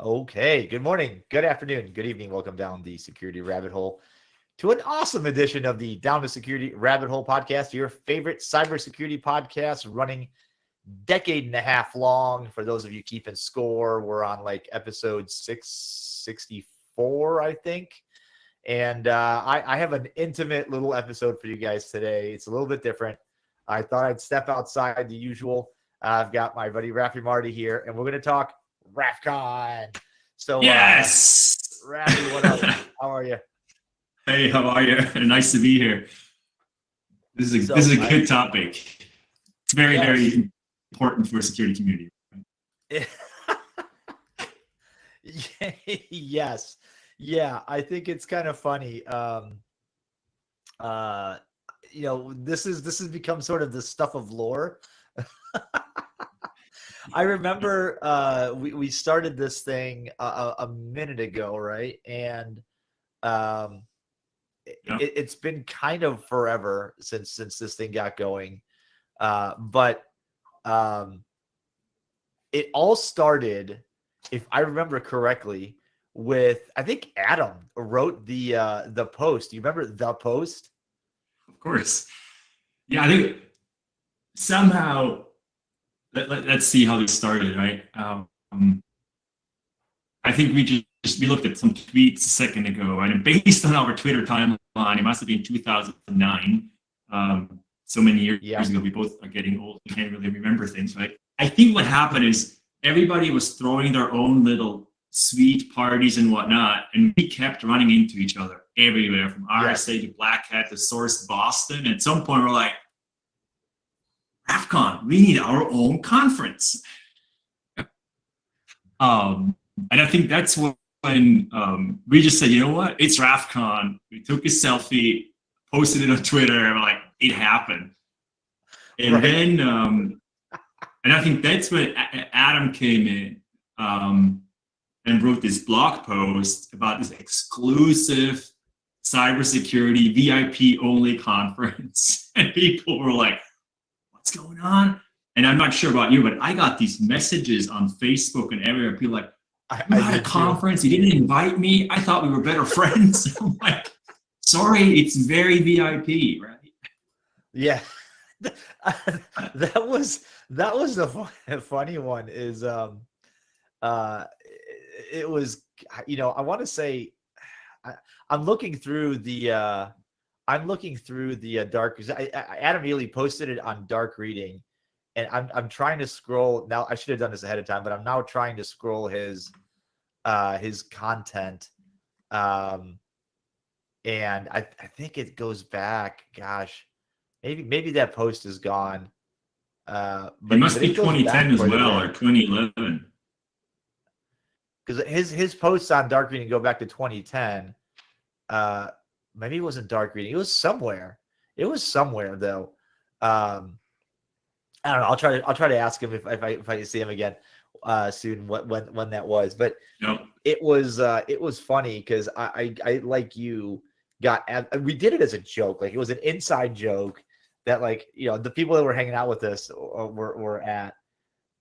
Okay, good morning, good afternoon, good evening. Welcome down the security rabbit hole to an awesome edition of the Down to Security Rabbit Hole podcast, your favorite cybersecurity podcast, running decade and a half long. For those of you keeping score, we're on like episode 664, I think. And I have an intimate little episode for you guys today. It's a little bit different. I thought I'd step outside the usual. I've got my buddy Raffy Marty here, and we're going to talk RaffCon. So, yes, Raffy, what up? How are you? Hey, how are you? Nice to be here. This is a good topic. It's very important for the security community. Yes. Yeah, I think it's kind of funny. This has become sort of the stuff of lore. I remember we started this thing a minute ago, right? And it's been kind of forever since this thing got going. But it all started, if I remember correctly, with, I think Adam wrote the post. Do you remember the post? Of course. Yeah, I think somehow let's see how this started, right? I think we looked at some tweets a second ago, and based on our Twitter timeline, it must have been 2009. So many years ago. We both are getting old. We can't really remember things, right? I think what happened is everybody was throwing their own little sweet parties and whatnot, and we kept running into each other everywhere, from RSA to Black Hat to Source Boston. At some point, we're like, RaffCon, we need our own conference. And I think that's when we just said, you know what, it's RaffCon. We took a selfie, posted it on Twitter, and we're like, it happened. And then, and I think that's when Adam came in and wrote this blog post about this exclusive cybersecurity VIP only conference. And people were like, what's going on? And I'm not sure about you, but I got these messages on Facebook and everywhere. People like, I'm at a conference. You didn't invite me. I thought we were better friends. I'm like, sorry, it's very VIP, right? Yeah. that was the funny one. Is it was, I want to say, I'm looking through the dark. Adam Ely posted it on Dark Reading, and I'm trying to scroll now. I should have done this ahead of time, but I'm now trying to scroll his content, and I think it goes back. Gosh, maybe that post is gone. But it must be 2010 as well, or 2011. Because his posts on Dark Reading go back to 2010. Maybe it wasn't Dark Reading. It was somewhere. Though. I don't know. I'll try to ask him if I see him again soon. When that was, but it was funny because I like you we did it as a joke. Like, it was an inside joke that, like, the people that were hanging out with us were at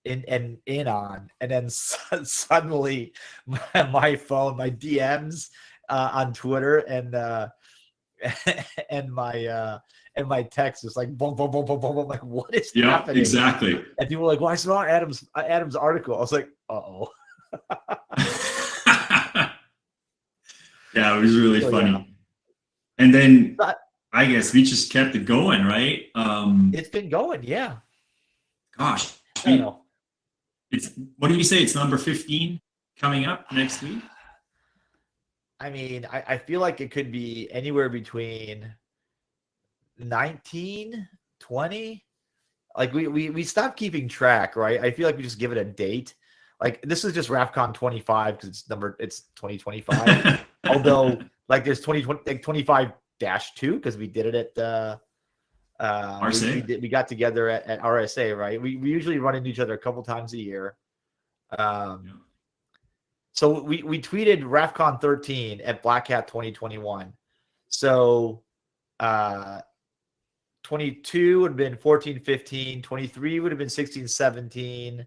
in on, and then suddenly my phone, my DMs on Twitter and my text was like boom, boom, boom, boom, boom. I'm like, what is happening? Exactly. And people were like, well, I saw Adam's article. I was like, uh-oh. Yeah, it was really funny. Yeah. And then I guess we just kept it going, right? It's been going, yeah. Gosh, I don't know. What did you say? It's number 15 coming up next week? I mean, I feel like it could be anywhere between 19, 20. Like, we stopped keeping track, right? I feel like we just give it a date. Like, this is just RaffCon 25 because it's 2025. Although, like, there's 25-2 because we did it at RSA. We got together at RSA, right? We usually run into each other a couple times a year. So we tweeted RaffCon 13 at Black Hat 2021. So 22 would have been 14, 15. 23 would have been 16, 17.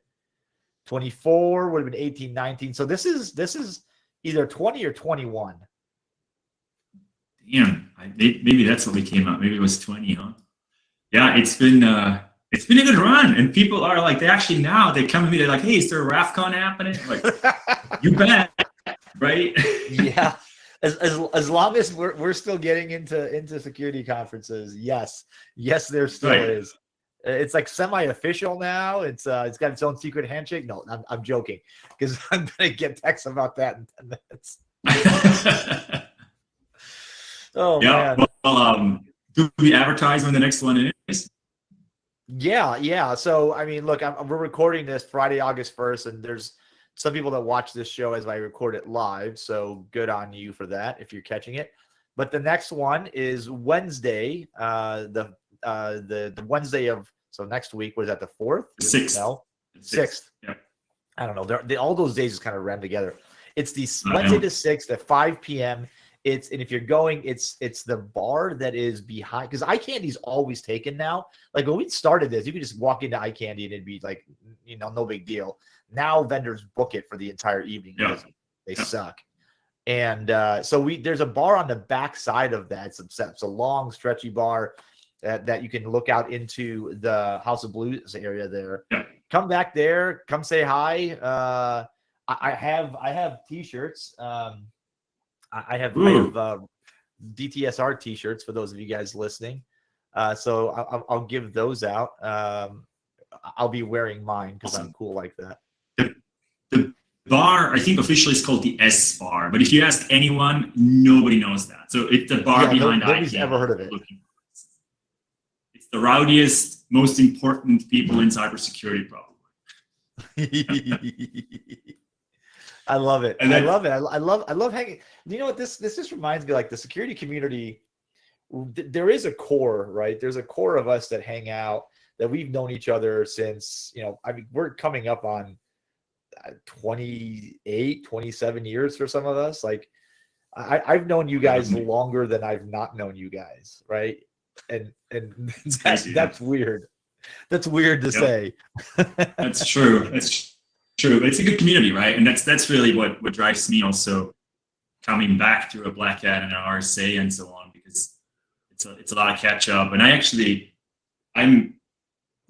24 would have been 18, 19. So this is either 20 or 21. Damn, maybe that's what we came out. Maybe it was 20, huh? Yeah, it's been a good run, and people are like, they come to me, they're like, hey, is there a RaffCon happening? Like, you bet, right? Yeah, as long as we're still getting into security conferences, yes, there still is. It's like semi-official now. It's got its own secret handshake. No, I'm joking, because I'm gonna get texts about that in 10 minutes. Oh yeah, man. Well, do we advertise when the next one is? Yeah. So I mean, look, we're recording this Friday, August 1st, and there's some people that watch this show as I record it live. So good on you for that if you're catching it. But the next one is Wednesday. The Wednesday of, so next week, was that the 4th? 6th. No, 6th. Yeah. I don't know. All those days just kind of ran together. It's the Wednesday the 6th at 5 p.m. And if you're going, it's the bar that is behind, because eye candy's always taken now. Like when we started this, you could just walk into eye candy and it'd be like, no big deal. Now vendors book it for the entire evening because they suck. And so there's a bar on the back side of that. It's a long, stretchy bar that you can look out into the House of Blues area there. Yeah. Come back there. Come say hi. I have T-shirts. I have DtSR T-shirts for those of you guys listening. So I'll give those out. I'll be wearing mine because I'm cool like that. The bar, I think officially is called the S Bar, but if you ask anyone, nobody knows that. So it's the bar behind nobody's ever heard of it. It's the rowdiest, most important people in cybersecurity, probably. I love it. I love it. I love hanging. You know what? This just reminds me, like, the security community. There is a core, right? There's a core of us that hang out, that we've known each other since, I mean, we're coming up on 28, 27 years for some of us. Like, I've known you guys longer than I've not known you guys, right? And that's weird. That's weird to say. That's true. That's true. It's a good community, right? And that's really what drives me also coming back to a Black Hat and an RSA and so on, because it's a lot of catch up. And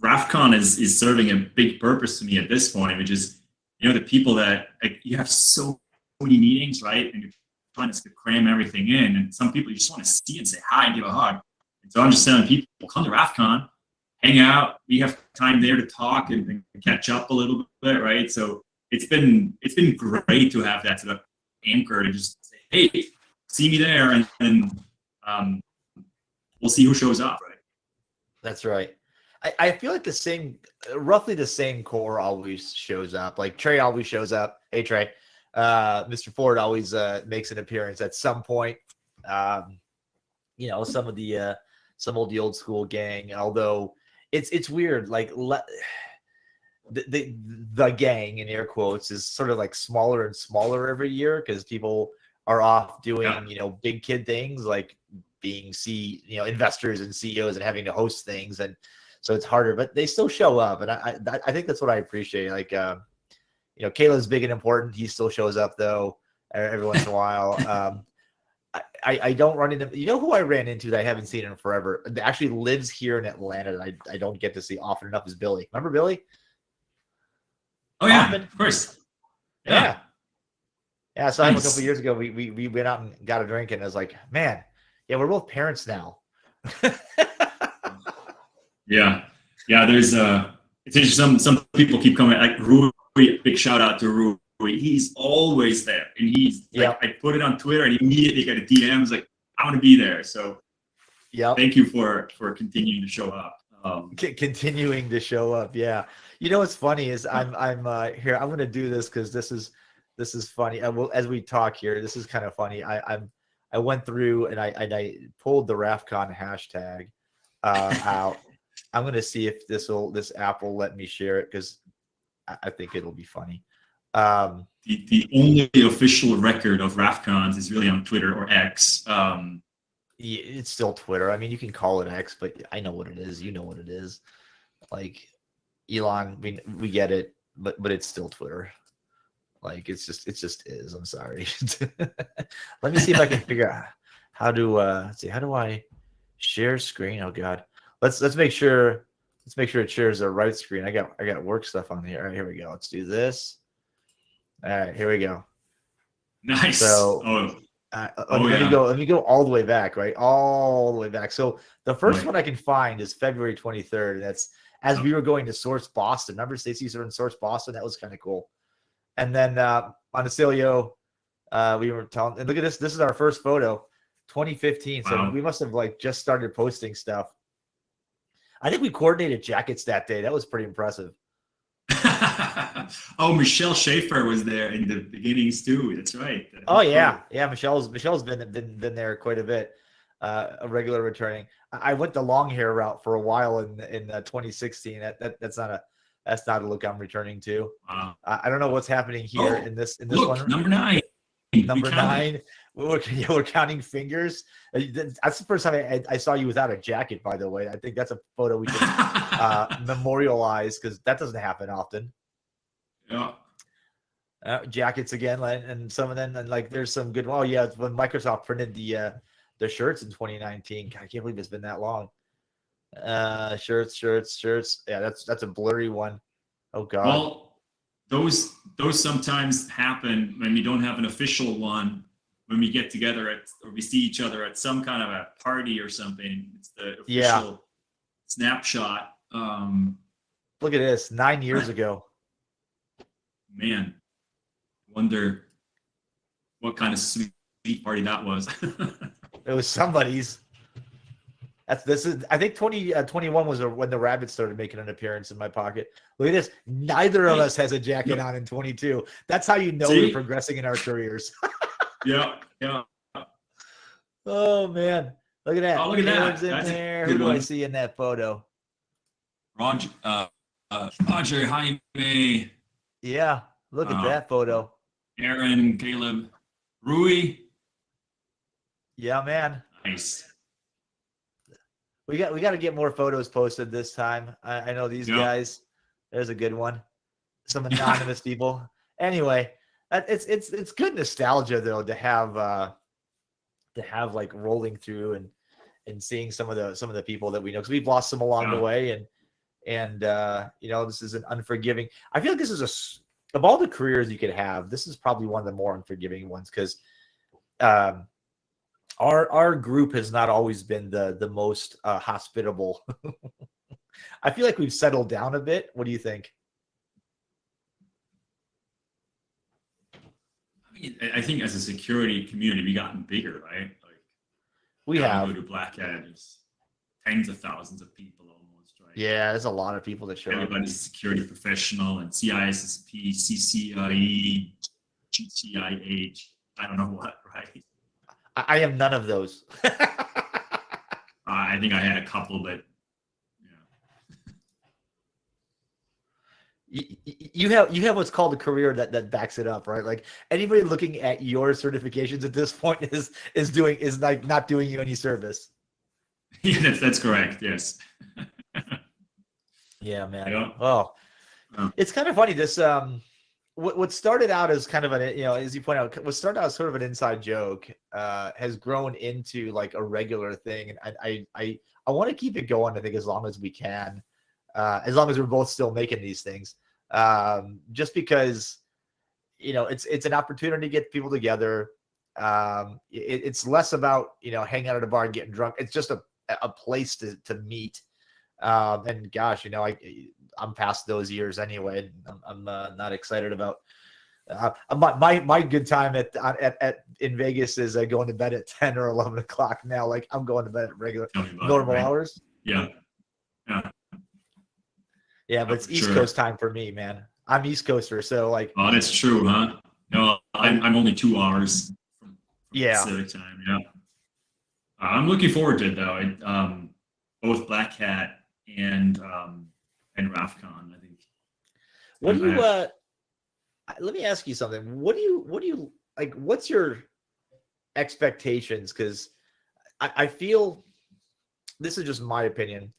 RaffCon is serving a big purpose to me at this point, which is, the people that, like, you have so many meetings, right? And you're trying to cram everything in. And some people you just want to see and say hi and give a hug. And so I'm just telling people, come to RaffCon, hang out. We have time there to talk and catch up a little bit, right? So it's been great to have that sort of anchor to just say, hey, see me there, and we'll see who shows up, right? That's right. I feel like roughly the same core always shows up. Like Trey always shows up. Hey, Trey. Mr. Ford always makes an appearance at some point. Some of the old school gang, although it's weird. Like the gang, in air quotes, is sort of like smaller and smaller every year because people are off doing big kid things like being investors and CEOs and having to host things, and so it's harder, but they still show up, and I think that's what I appreciate. Like Kayla's big and important. He still shows up though every once in a while. I don't run into, who I ran into that I haven't seen in forever, that actually lives here in Atlanta that I don't get to see often enough, is Billy. Remember Billy? Oh yeah, Hoffman? Of course. Yeah. I saw him a couple of years ago. We went out and got a drink, and I was like, man, yeah, we're both parents now. Yeah. There's it's interesting. Some people keep coming, like Rui. Big shout out to Rui. He's always there, and he's like, I put it on Twitter, and immediately got a DM. Like, I want to be there. So, thank you for continuing to show up. Continuing to show up. Yeah. What's funny is I'm here. I'm going to do this because this is funny. As we talk here, this is kind of funny. I went through and I pulled the RaffCon hashtag out. I'm going to see if this app will let me share it, because I think it'll be funny. The only official record of RaffCons is really on Twitter or X. It's still Twitter. I mean, you can call it X, but I know what it is. You know what it is. Like, Elon, we get it. but it's still Twitter. Like it just is. I'm sorry. Let me see if I can figure out how to let's see, how do I share screen? Oh God. Let's make sure it shares the right screen. I got work stuff on here. All right, here we go. Let's do this. All right, here we go. Nice. So let me go all the way back, right? All the way back. So the first one I can find is February 23rd. And that's as we were going to Source Boston. Remember Stacey's in Source Boston? That was kind of cool. And then Montecillo, we were telling, and look at this. This is our first photo, 2015. So we must have like just started posting stuff. I think we coordinated jackets that day. That was pretty impressive. Oh, Michelle Schaefer was there in the beginnings too. That's right. Oh yeah, yeah. Michelle's been there quite a bit. A regular returning. I went the long hair route for a while in 2016. That's not a look I'm returning to. Wow. I don't know what's happening here in this one. Number 9. Number 9. We're counting fingers. That's the first time I saw you without a jacket, by the way. I think that's a photo we should memorialize because that doesn't happen often. Yeah. Jackets again, and some of them, and like there's some good. Oh yeah, when Microsoft printed the shirts in 2019. God, I can't believe it's been that long. Shirts. Yeah, that's a blurry one. Oh God. Well, those sometimes happen when we don't have an official one. When we get together or we see each other at some kind of a party or something, it's the official snapshot. Look at this, 9 years ago. Man, wonder what kind of sweet party that was. It was somebody's. I think 2021 was when the rabbits started making an appearance in my pocket. Look at this. Neither of us has a jacket on in 22. That's how you know we're progressing in our careers. Yeah. Oh man, look at that. Oh, look at that. In there. Who do I see in that photo? Roger Jaime. Yeah, look at that photo. Aaron, Caleb, Rui. Yeah, man. Nice. We got to get more photos posted this time. I know these guys. There's a good one. Some anonymous people. Anyway, it's good nostalgia though to have like rolling through and seeing some of the people that we know, because we've lost some along the way, and this is an unforgiving. I feel like this is of all the careers you could have, this is probably one of the more unforgiving ones, because our group has not always been the most hospitable. I feel like we've settled down a bit. What do you think? I think as a security community, we've gotten bigger, right? Like we have. Go to Black Hat, there's tens of thousands of people almost, right? Yeah, there's a lot of people that show up. Everybody's a security professional, and CISSP, CCIE, GCIH, I don't know what, right? I am none of those. I think I had a couple, but you have what's called a career that backs it up, right? Like anybody looking at your certifications at this point is like not doing you any service. Yeah, that's correct. Yes. Yeah, man. Yeah. Oh, it's kind of funny. This what started out as kind of an, as you point out, what started out as sort of an inside joke has grown into like a regular thing, and I want to keep it going. I think as long as we can. As long as we're both still making these things, just because, it's an opportunity to get people together. It's less about, hanging out at a bar and getting drunk. It's just a place to meet. And gosh, I'm past those years anyway. I'm not excited about my good time in Vegas is going to bed at 10 or 11 o'clock now. Like I'm going to bed at regular normal hours. Yeah. Yeah, but it's East Coast time for me, man. I'm East Coaster, so like. Oh, that's true, huh? No, I'm only 2 hours from Pacific time. Yeah. I'm looking forward to it though. Both Black Hat and RaffCon, I think. What do you? Let me ask you something. What do you like? What's your expectations? Because I feel, this is just my opinion.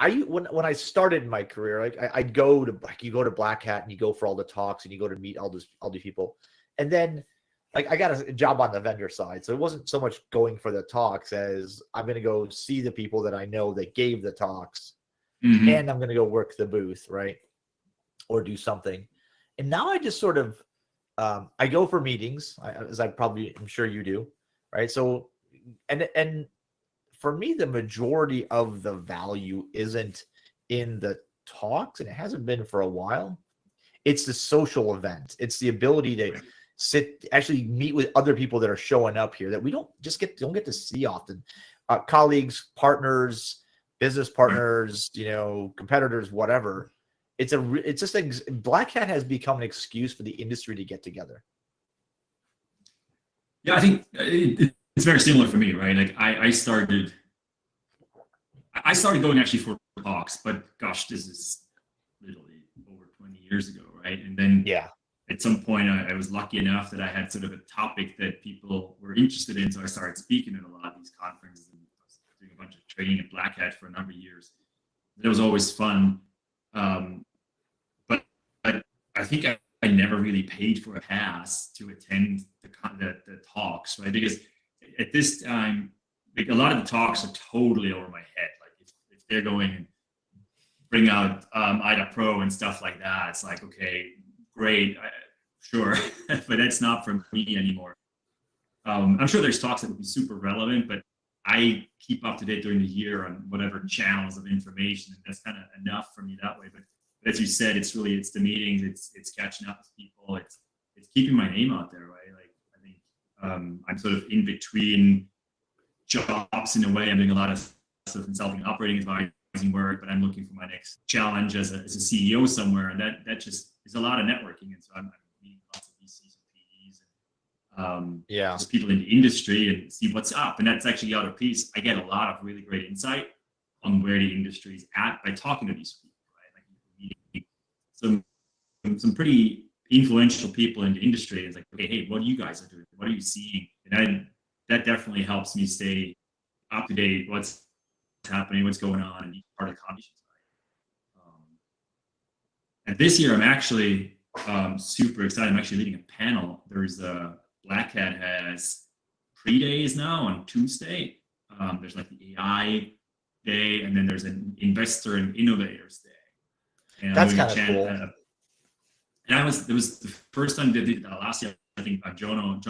when I started my career, like I'd go to you go to Black Hat and you go for all the talks and you go to meet all these people, and then like I got a job on the vendor side, so it wasn't so much going for the talks as I'm going to go see the people that I know that gave the talks, and I'm going to go work the booth, right, or do something. And now I just sort of I go for meetings, as I'm sure you do, right? So and for me, the majority of the value isn't in the talks, and it hasn't been for a while. It's the social event. It's the ability to actually meet with other people that are showing up here that we don't get to see often. Colleagues, partners, business partners, competitors, whatever. It's just Black Hat has become an excuse for the industry to get together. Yeah, I think it's very similar for me, right? Like I started going actually for talks, but gosh, this is literally over 20 years ago, right? And then at some point I was lucky enough that I had sort of a topic that people were interested in, so I started speaking at a lot of these conferences, and I was doing a bunch of training at Black Hat for a number of years. It was always fun, but I think I never really paid for a pass to attend the talks, right? Because at this time, like a lot of the talks are totally over my head. Like if they're going and bring out IDA Pro and stuff like that, it's like, okay, great, sure, but that's not for me anymore. I'm sure there's talks that would be super relevant, but I keep up to date during the year on whatever channels of information, and that's kind of enough for me that way. But as you said, it's the meetings, it's catching up with people, it's keeping my name out there, right? Like I think I'm sort of in between jobs in a way. I'm doing a lot of stuff in consulting, operating advising work, but I'm looking for my next challenge as a CEO somewhere, and that just is a lot of networking. And so I'm meeting lots of VCs and PEs and just people in the industry and see what's up. And that's actually the other piece. I get a lot of really great insight on where the industry is at by talking to these people. Some pretty influential people in the industry. It's like, okay, hey, what are you guys doing? What are you seeing? And that definitely helps me stay up to date. What's happening? What's going on? And be part of the conversation. And this year, I'm actually super excited. I'm actually leading a panel. There's Black Hat has pre-days now on Tuesday. There's like the AI day, and then there's an investor and innovators day. And that's kind of cool. And it was the first time they did that last year. I think John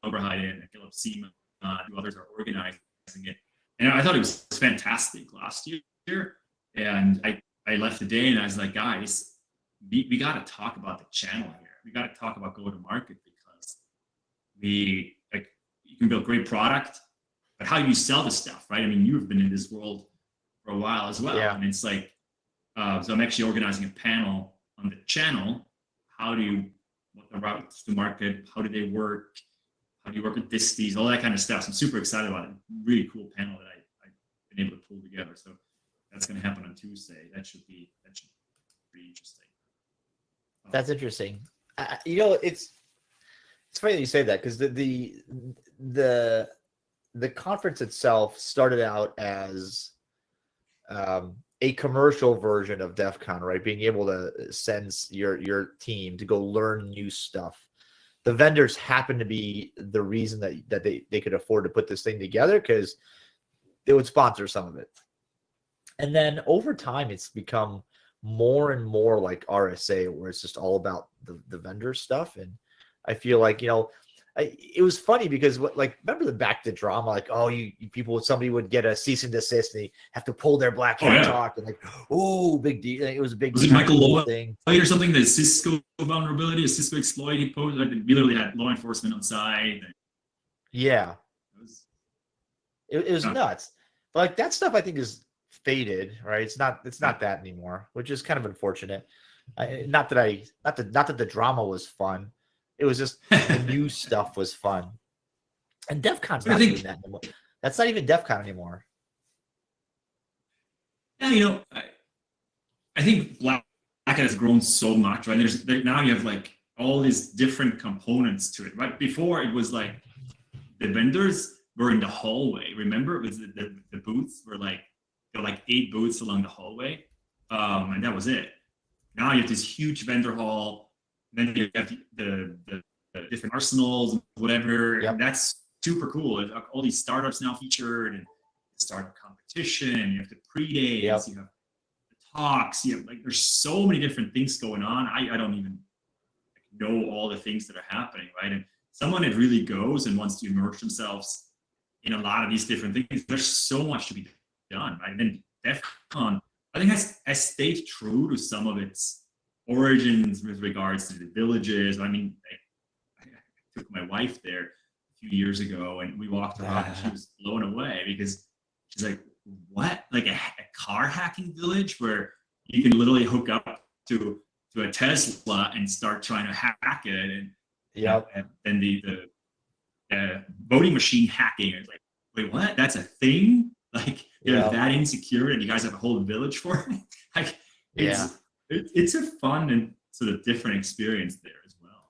Oberheide and Philip Seaman, two others are organizing it. And I thought it was fantastic last year. And I left the day and I was like, guys, we got to talk about the channel here. We got to talk about go-to-market, because you can build great product, but how do you sell the stuff, right? I mean, you've been in this world for a while as well. Yeah. And it's like, so I'm actually organizing a panel on the channel. What the routes to market, how do they work? How do you work with disties, all that kind of stuff. So I'm super excited about it. Really cool panel that I've been able to pull together. So that's going to happen on Tuesday. That should be pretty interesting. That's interesting. It's funny that you say that, because the conference itself started out as a commercial version of DEF CON, right? Being able to send your team to go learn new stuff. The vendors happen to be the reason that they could afford to put this thing together, because they would sponsor some of it. And then over time, it's become more and more like RSA, where it's just all about the vendor stuff. And I feel like, it was funny because remember the back to drama, like, oh, somebody would get a cease and desist and they have to pull their Black Hat talk, and like, oh, big deal. It was a big. Was it Michael Lowe thing or something? The Cisco vulnerability, a Cisco exploit he posted. Like, we literally had law enforcement on site. Yeah, it was nuts. But like that stuff, I think is faded, right? It's not that anymore, which is kind of unfortunate. Not that the drama was fun. It was just the new stuff was fun. And DEF CON's not doing that anymore. That's not even DEF CON anymore. Yeah, I think Black Hat has grown so much, right? Now you have like all these different components to it, right? Before it was like the vendors were in the hallway. Remember, it was the booths were like there were like 8 booths along the hallway, and that was it. Now you have this huge vendor hall, and then you have the different arsenals, whatever. Yep. And that's super cool. All these startups now featured, and startup competition. You have the pre-days. Yep. You have the talks. You have like there's so many different things going on. I don't even know all the things that are happening, right? And someone that really goes and wants to immerse themselves in a lot of these different things, there's so much to be done, right? And then DEF-CON, I think has stayed true to some of its origins with regards to the villages. I mean, I took my wife there a few years ago, and we walked around, and she was blown away because she's like, "What? Like a car hacking village where you can literally hook up to a Tesla and start trying to hack it?" And and then the voting machine hacking is like, wait, what? That's a thing? Like you're that insecure and you guys have a whole village for it? Like it's a fun and sort of different experience there as well.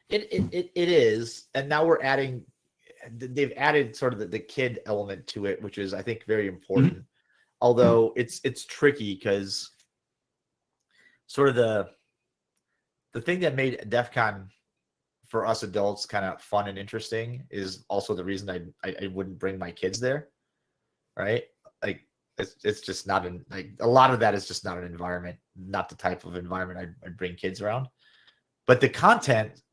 It is, and now they've added sort of the kid element to it, which is I think very important. Mm-hmm. Although it's tricky because sort of the thing that made DEF CON for us adults kind of fun and interesting is also the reason I wouldn't bring my kids there, right? Like it's just not a lot of that is just not an environment, not the type of environment I'd bring kids around. But the content,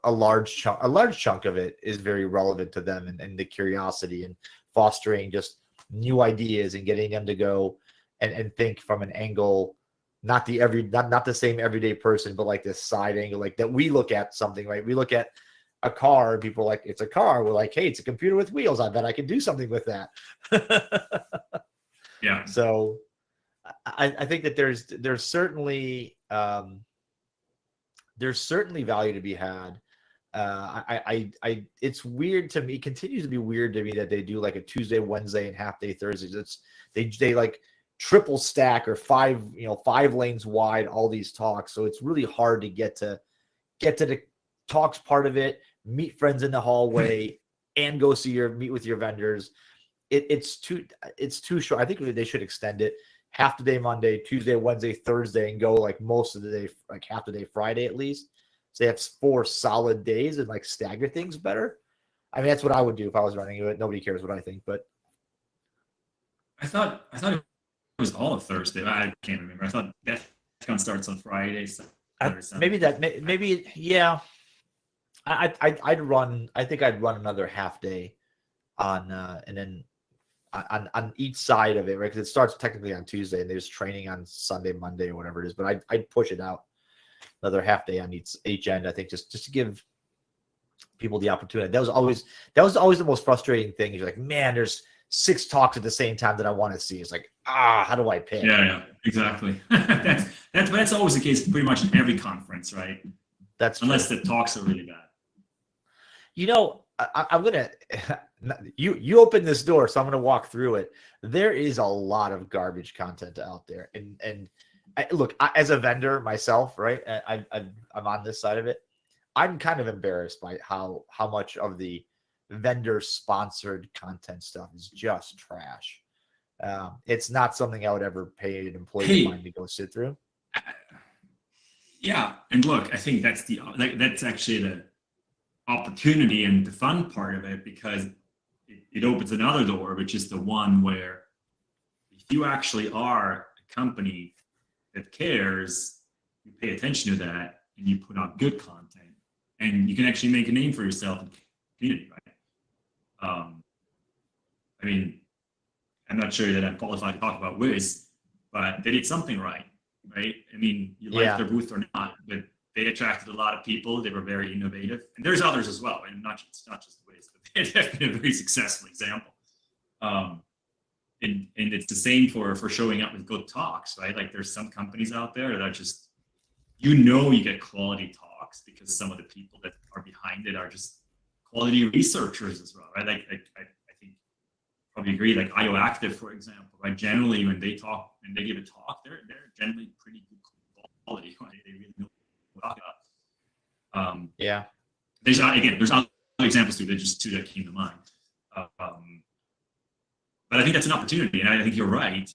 a large chunk of it is very relevant to them, and the curiosity and fostering just new ideas and getting them to go and think from an angle, not the same everyday person, but like this side angle, like that we look at something, right? We look at a car and people are like, it's a car. We're like, hey, it's a computer with wheels. I bet I can do something with that. Yeah. So I think that there's certainly value to be had. It's weird to me, continues to be weird to me that they do like a Tuesday, Wednesday, and half day Thursdays. They like triple stack or 5 lanes wide, all these talks. So it's really hard to get to the talks part of it, meet friends in the hallway, and go meet with your vendors. It's too short. I think they should extend it half the day Monday, Tuesday, Wednesday, Thursday, and go like most of the day, like half the day Friday at least. So they have 4 solid days and like stagger things better. I mean, that's what I would do if I was running it. Nobody cares what I think, but I thought it was all of Thursday. I can't remember. I thought DEFCON starts on Friday. Yeah. I'd run. I think I'd run another half day on, and then on each side of it, right? Because it starts technically on Tuesday, and there's training on Sunday, Monday, or whatever it is. But I'd push it out another half day on each end. I think just to give people the opportunity. That was always the most frustrating thing. You're like, man, there's 6 talks at the same time that I want to see. It's like, how do I pick? Yeah, exactly. that's always the case pretty much in every conference, right? That's unless true. The talks are really bad. I'm gonna you open this door, so I'm gonna walk through it. There is a lot of garbage content out there, and look, as a vendor myself, right? I'm on this side of it. I'm kind of embarrassed by how much of the vendor sponsored content stuff is just trash. It's not something I would ever pay an employee of mine to go sit through. Yeah, and look, I think that's actually the opportunity and the fun part of it, because it opens another door, which is the one where if you actually are a company that cares, you pay attention to that, and you put out good content, and you can actually make a name for yourself in the community, right? I mean, I'm not sure that I'm qualified to talk about Wiz, but they did something right? I mean, you like their booth or not, but they attracted a lot of people. They were very innovative, and there's others as well, and not just Wiz, but they've been a very successful example. And it's the same for showing up with good talks, right? Like there's some companies out there that are just, you get quality talks because some of the people that are behind it are just quality researchers as well, right? Like I think probably agree. Like IO Active, for example, right? Generally, when they give a talk, they're generally pretty good quality. Right? They really know what they're talking about. There's other examples too. There's just 2 that came to mind. But But I think that's an opportunity, and I think you're right.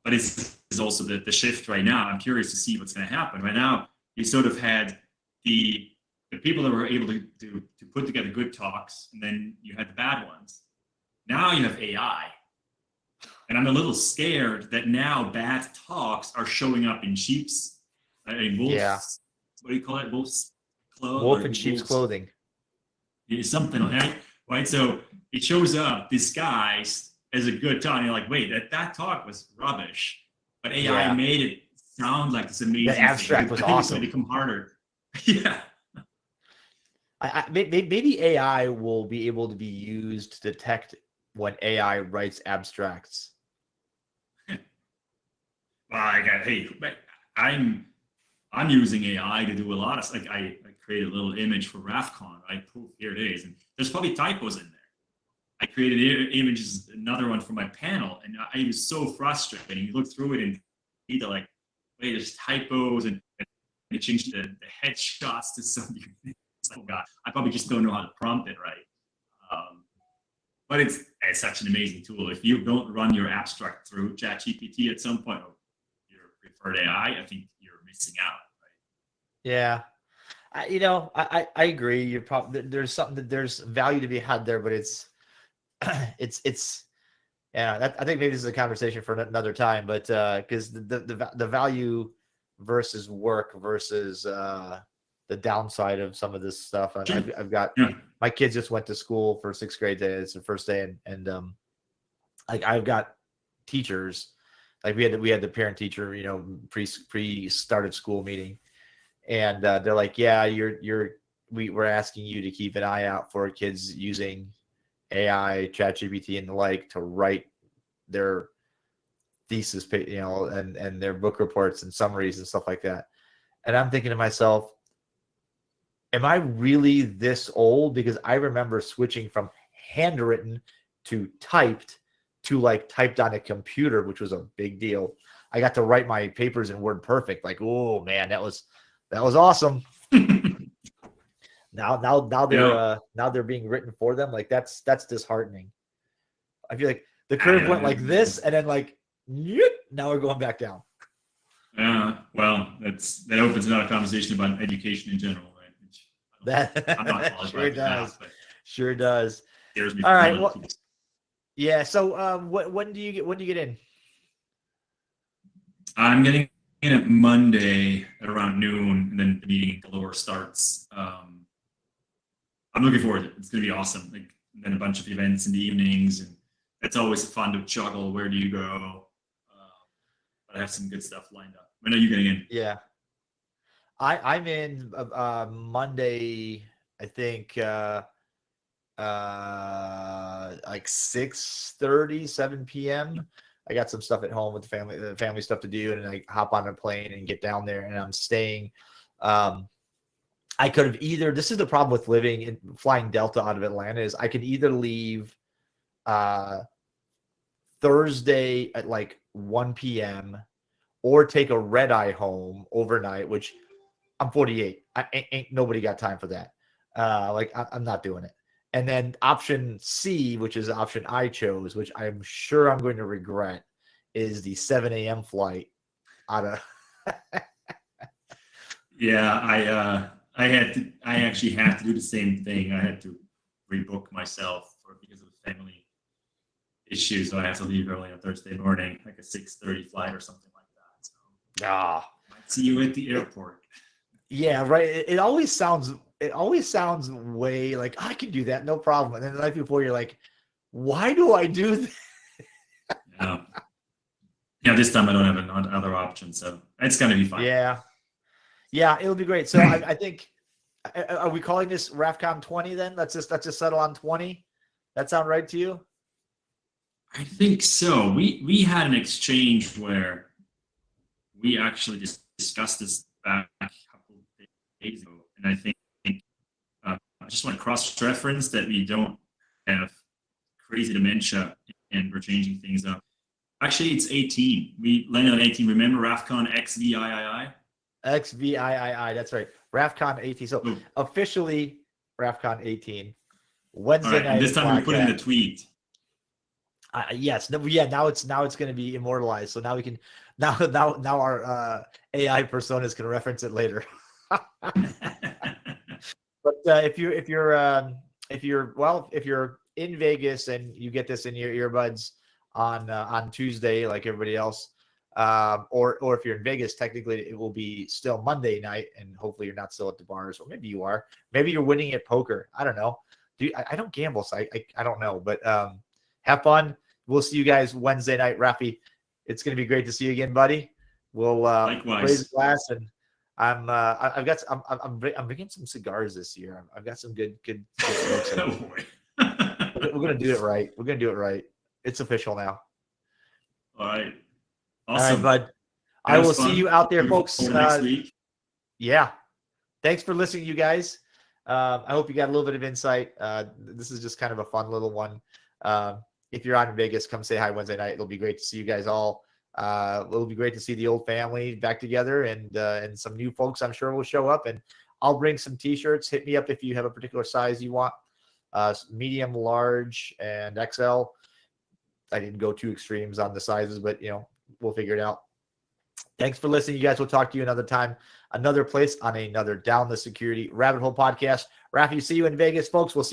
But it's also the shift right now. I'm curious to see what's going to happen. Right now, you sort of had the people that were able to put together good talks, and then you had the bad ones. Now you have AI. And I'm a little scared that now bad talks are showing up in sheep's, in wolf's, Yeah. what do you call it? Wolf's clothes? Wolf in sheep's clothing. It's something like that, right? So it shows up disguised as a good talk. And you're like, wait, that talk was rubbish. But AI made it sound like this amazing The abstract thing. was I think awesome. It's going to become harder. Yeah. Maybe AI will be able to be used to detect when AI writes abstracts. Well, I'm using AI to do a lot of like I created a little image for RaffCon, right? Poof, here it is, and there's probably typos in there. I created images, another one for my panel, and it was so frustrating. You look through it and either like, wait, there's typos, and it changed the headshots to something. It's like, oh God, I probably just don't know how to prompt it right. But it's such an amazing tool. If you don't run your abstract through ChatGPT at some point, or your preferred AI, I think you're missing out. Right? Yeah, I agree. You're probably there's value to be had there, but it's yeah. I think maybe this is a conversation for another time. But because the value versus work versus the downside of some of this stuff. I've got my kids just went to school for 6th grade today. It's the first day, and like I've got teachers, like we had the parent teacher, pre started school meeting, and they're like, yeah, we're asking you to keep an eye out for kids using AI, ChatGPT, and the like to write their thesis, and their book reports and summaries and stuff like that. And I'm thinking to myself, am I really this old? Because I remember switching from handwritten to typed to like typed on a computer, which was a big deal. I got to write my papers in Word Perfect. Like, oh man, that was awesome. Now they're being written for them. Like that's disheartening. I feel like the curve went like this, and then like now we're going back down. Well, that opens another conversation about education in general. I'm not sure does. That, sure does. All right. Well, yeah. So, when do you get in? I'm getting in at Monday at around noon, and then the meeting galore starts. I'm looking forward to it. It's going to be awesome. Like, and then a bunch of events in the evenings, and it's always fun to juggle. Where do you go? But I have some good stuff lined up. When are you getting in? Yeah. I'm in Monday, I think like 6:30, 7 p.m. I got some stuff at home with the family stuff to do, and I hop on a plane and get down there, and I'm staying. I could have either, this is the problem with flying Delta out of Atlanta, is I could either leave Thursday at like 1 p.m. or take a red eye home overnight, which I'm 48. Ain't nobody got time for that. I'm not doing it. And then option C, which is the option I chose, which I'm sure I'm going to regret, is the 7 a.m. flight out of. Yeah, I actually had to do the same thing. I had to rebook myself because of family issues. So I have to leave early on Thursday morning, like a 6:30 flight or something like that. So might see you at the airport. Yeah, right. It always sounds way like I can do that, no problem. And then the night before, you're like, why do I do that? Yeah. This time I don't have another option, so it's gonna be fun. Yeah, it'll be great. So I think, are we calling this RaffCon 20 then? Let's just settle on 20. That sound right to you? I think so. We had an exchange where we actually just discussed this back a couple of days ago, and I think I just want to cross-reference that we don't have crazy dementia and we're changing things up. Actually, it's 18. We landed on 18. Remember RaffCon XVIII? XVIII. That's right. RaffCon 18. So officially RaffCon 18. Wednesday night. And this time we put in the tweet. Yes. No, yeah. Now it's going to be immortalized. So now we can now our AI personas can reference it later. But if you're in Vegas and you get this in your earbuds on Tuesday, like everybody else, or if you're in Vegas, technically it will be still Monday night, and hopefully you're not still at the bars, or maybe you are. Maybe you're winning at poker. I don't know. I don't gamble, so I don't know. But have fun. We'll see you guys Wednesday night, Rafi. It's going to be great to see you again, buddy. We'll raise a glass, and I'm bringing some cigars this year. I've got some good smokes. We're gonna do it right. We're gonna do it right. It's official now. All right. Awesome. All right, bud. I will see you out there, folks. Next week. Yeah. Thanks for listening, you guys. I hope you got a little bit of insight. This is just kind of a fun little one. If you're out in Vegas, come say hi Wednesday night. It'll be great to see you guys all. It'll be great to see the old family back together, and some new folks I'm sure will show up, and I'll bring some t-shirts. Hit me up if you have a particular size you want. Medium, large, and XL. I didn't go too extremes on the sizes, but we'll figure it out. Thanks for listening, you guys. We'll talk to you another time, another place on another Down the Security Rabbit Hole podcast. Rafi, see you in Vegas, folks. We'll see you.